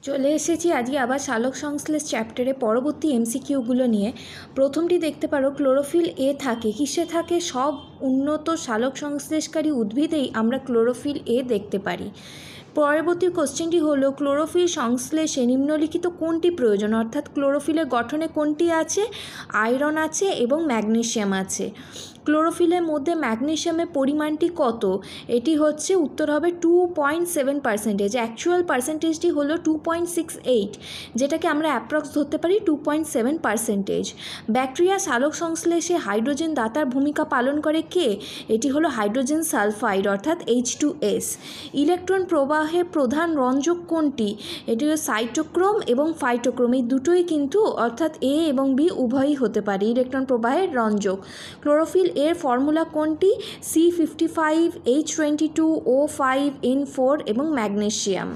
চলে এসেছি আজকে আবার সালোক সংশ্লেষ চ্যাপ্টারে পরবর্তী এমসিকিউগুলো নিয়ে। প্রথমটি দেখতে পারো, ক্লোরোফিল এ থাকে কিসে থাকে? সব উন্নত সালোক সংশ্লেষকারী উদ্ভিদেই আমরা ক্লোরোফিল এ দেখতে পারি। পরবর্তী কোশ্চেনটি হলো, ক্লোরোফিল সংশ্লেষে নিম্নলিখিত কোনটি প্রয়োজন? অর্থাৎ ক্লোরোফিলের গঠনে কোনটি আছে? আয়রন আছে এবং ম্যাগনেসিয়াম আছে। ক্লোরোফিলের মধ্যে ম্যাগনেসিয়ামের পরিমাণটি কত? এটি হচ্ছে উত্তর হবে 2.7%। অ্যাকচুয়াল পার্সেন্টেজটি হলো 2.68, যেটাকে আমরা অ্যাপ্রক্স ধরতে পারি 2.7%। ব্যাকটেরিয়া সালোক সংশ্লেষে হাইড্রোজেন দাতার ভূমিকা পালন করে কে? এটি হলো হাইড্রোজেন সালফাইড অর্থাৎ H2S। ইলেকট্রন প্রবাহের প্রধান রঞ্জক কোনটি? এটি হলো সাইটোক্রোম এবং ফাইটোক্রোম, এই দুটোই কিন্তু অর্থাৎ এ এবং বি উভয়ই হতে পারে ইলেকট্রন প্রবাহের রঞ্জক। ক্লোরোফিল এর ফর্মুলা কোনটি? C55H22O5N4 এবং ম্যাগনেসিয়াম।